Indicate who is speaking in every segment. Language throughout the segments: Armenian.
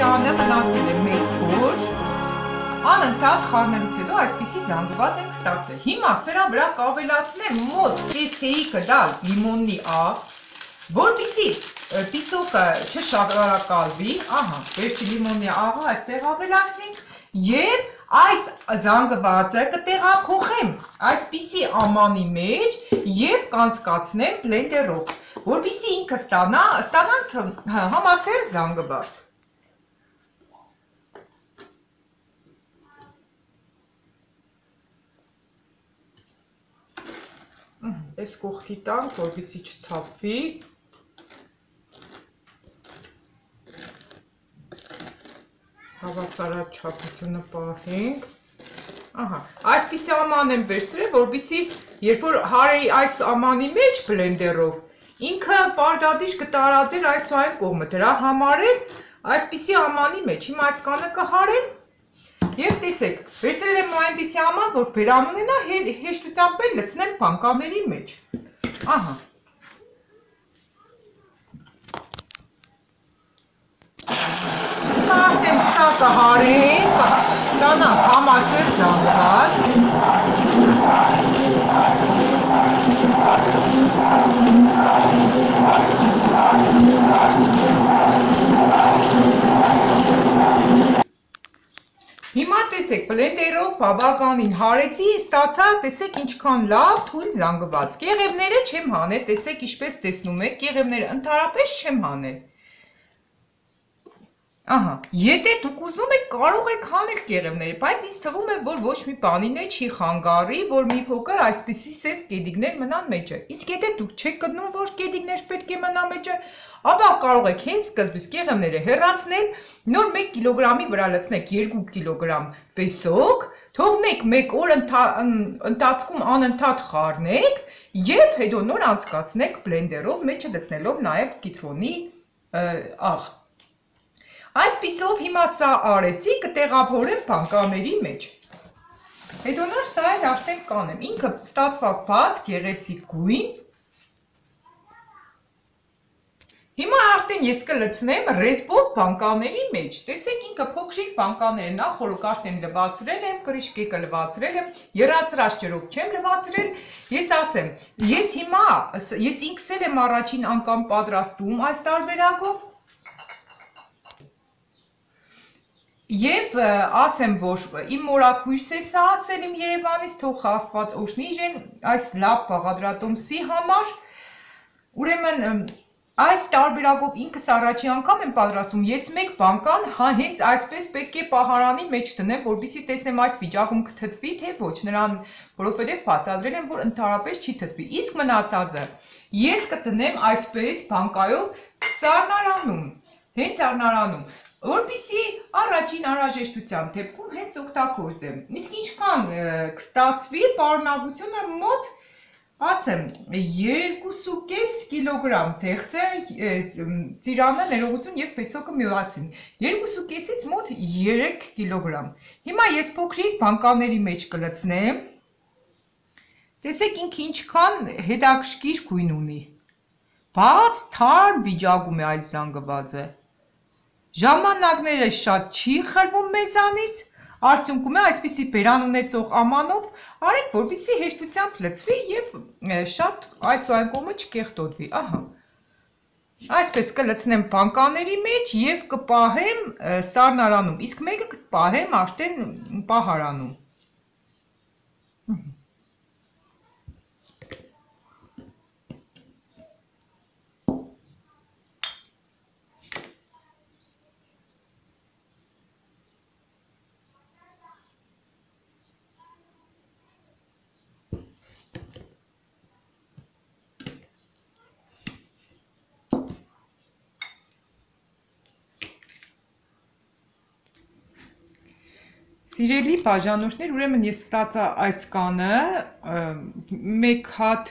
Speaker 1: Տանը մնացել է 1 օր, անընդհատ խառնելուց հետո այսպիսի զանգված ենք ստացել։ Հիմա սրա վրա կավելացնեմ մոտ կես թեյիկը դալ լիմոնի աղ, որպեսզի պիսոկը չշարակալվի, ահա, վերջի լիմոնի աղը այստեղ ավելացրինք եւ այս զանգվածը կտեղափոխեմ այսպիսի ամանի մեջ եւ կանցկացնեմ բլենդերով, որպեսզի ինքը ստանանք համասեր զանգված։ Այս կողքի տանք, որպեսզի չթափվի։ Հավասարակ չափությունը պահենք։ Ահա, այսպիսի աման եմ վերցրել, որպեսզի երբ որ հարեի այս ամանի մեջ բլենդերով, ինքը պարտադիր կտարածեր այս ու այն կողմը, դրա համար էլ այսպիսի ամանի մեջ, հիմա այս կանը կհարեմ եւ տեսեք, վերցրել եմ այնպիսի աման, որ բերան ունենա, հեշտությամբ էլ լցնեմ բանկաների մեջ։ Ահա։ Արդեն սա կհարենք, ստանանք համասեր զանգված։ Հիմա տեսեք, բլենդերով բավականին հարեցի, ստացա, տեսեք ինչքան լավ թույլ զանգված։ Կեղևները չեմ հանել, տեսեք ինչպես տեսնում եք, կեղևները ընդհանրապես չեմ հանել։ Ահա, եթե դուք ուզում եք, կարող եք հանել կեղևները, բայց ինձ թվում է, որ ոչ մի բանին չի խանգարի, որ մի փոքր այսպիսի սև կեդիկներ մնան մեջը։ Իսկ եթե դուք չեք գտնում, որ կեդիկներ պետք է մնա մեջը, ապա կարող եք հենց սկզբից կեղևները հեռացնել, նոր 1 կիլոգրամի վրա լցնեք 2 կիլոգրամ պեսոկ, թողնեք 1 օր ընթացքում անընդհատ խառնեք եւ հետո նոր անցկացնեք բլենդերով, մեջը լցնելով նաեւ կիտրոնի աղ։ Այսպիսով հիմա սա արեցի, կտեղափոխեմ բանկաների մեջ։ Հետո նոր սա էլ արդեն կանեմ, ինքը ստացվավ բաց, գեղեցիկ գույն։ Հիմա արդեն ես կլցնեմ ռեզբով բանկաների մեջ, տեսեք ինքը փոքրիկ բանկաներ, նախորդ արդեն լվացրել եմ, կրիշկեկը լվացրել եմ, եռացրած ջրով չեմ լվացրել, ես ասեմ, ես ինքս էլ եմ առաջին անգամ պատրաստում այս տարբերակով, Եվ ասեմ, որ իմ մորաքույրս է սա ասել իմ Երևանից, թող Աստված օգնի իրեն այս լավ բաղադրատոմսի համար, ուրեմն այս տարբերակով ինքս առաջի անգամ եմ պատրաստում, ես 1 բանկան հենց այսպես պետք է պահարանի մեջ տնեմ, որպեսզի տեսնեմ այս վիճակում կթթվի, թե ոչ, նրան, որովհետև բացատրել եմ, որ ընդհանրապես չի թթվի, իսկ մնացածը ես կտնեմ այսպես բանկայով սառնարանում, հենց սառնարանում, որպեսզի առաջին անհրաժեշտության դեպքում հենց օգտագործեմ, իսկ ինչքան կստացվի պարունակությունը մոտ, ասեմ, 2,5 կիլոգրամ թեղցը, ծիրանը, ներողություն և պեսոկը միացին, 2,5-ից մոտ 3 կիլոգրամ, հիմա ես փոքրիկ բանկաների մեջ կլցնեմ, տեսեք ինքը ինչքան հետաքրքիր գույն ունի, բաց թարմ վիճակում է այս զանգվածը, ժամանակները շատ չի խլվում մեզանից, արդյունքում է այսպիսի բերան ունեցող ամանով, արեք, որպեսզի հեշտությամբ լցվի և շատ այս ու այն կողմը չկեղտոտվի, ահա, այսպես կլցնեմ բանկաների մեջ և կպահեմ սառնարանում, իսկ մեկը կպահեմ արդեն պահարանում։ Սիրելի բաժանորդներ, ուրեմն ես ստացա այս կանը, 1 հատ,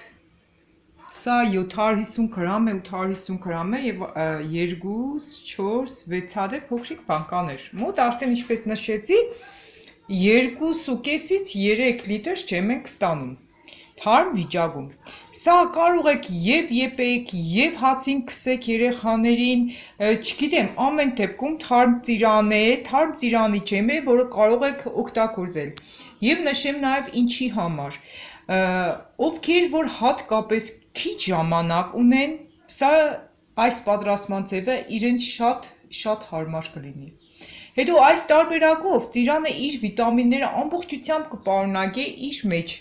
Speaker 1: սա 750 գրամ է, 850 գրամ է և 2, 4, 6 հատ է փոքրիկ բանկաներ, մոտ արդեն ինչպես նշեցի, 2,5-ից 3 լիտր ջեմ ենք ստանում, թարմ վիճակում։ Սա կարող եք եւ եպեիք, եւ հացին քսեք երեխաներին, չգիտեմ, ամեն դեպքում թարմ ծիրան է, թարմ ծիրանի ջեմ է, որը կարող եք օգտագործել։ Եվ նշեմ նաեւ ինչի համար։ Ովքեր որ հատկապես քիչ ժամանակ ունեն, սա այս պատրաստման ձևը իրենց շատ հարմար կլինի։ Հետո այս տարբերակով ծիրանը իր վիտամինները ամբողջությամբ կպարունակի իր մեջ։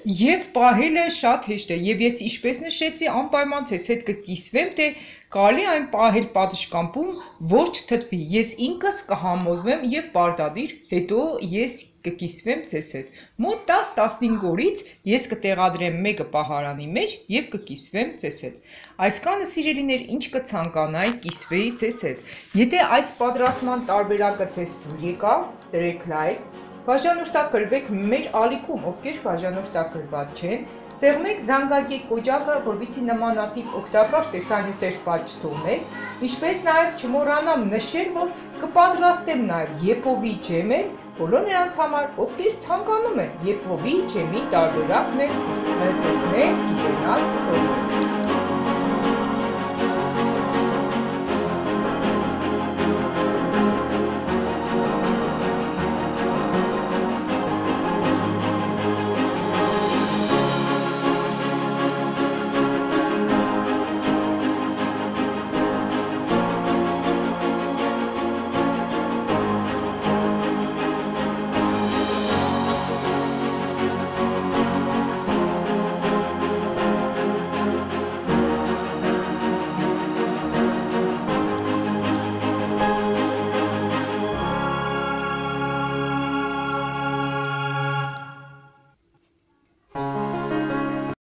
Speaker 1: Եվ պահելը շատ հեշտ է, եւ ես ինչպես նշեցի, անպայման ձեզ հետ կկիսվեմ, թե կարելի այն պահել պատշգամբում, որ չթթվի։ Ես ինքս կհամոզվեմ եւ պարտադիր, հետո ես կկիսվեմ ձեզ հետ։ Մոտ 10-15 օրից ես կտեղադրեմ մեկը պահարանի մեջ եւ կկիսվեմ ձեզ հետ։ Այսքանը սիրելիներ, ինչ կցանկանայի կիսվեի ձեզ հետ։ Եթե այս պատրաստման տարբերակը ձեզ դուր եկավ, դրեք լայք, բաժանորդագրվեք մեր ալիքում, ովքեր բաժանորդագրված չեն, սեղմեք զանգակի կոճակը, որպեսզի նմանատիպ օգտակար տեսանյութեր բաց չթողնեք, ինչպես նաև չմոռանամ նշել, որ կպատրաստեմ նաև եփովի ջեմեր բոլոր նրանց համար, ովքեր ցանկանում են եփովի ջեմի տարբերակներ տեսնել, գիտենալ, սովորել։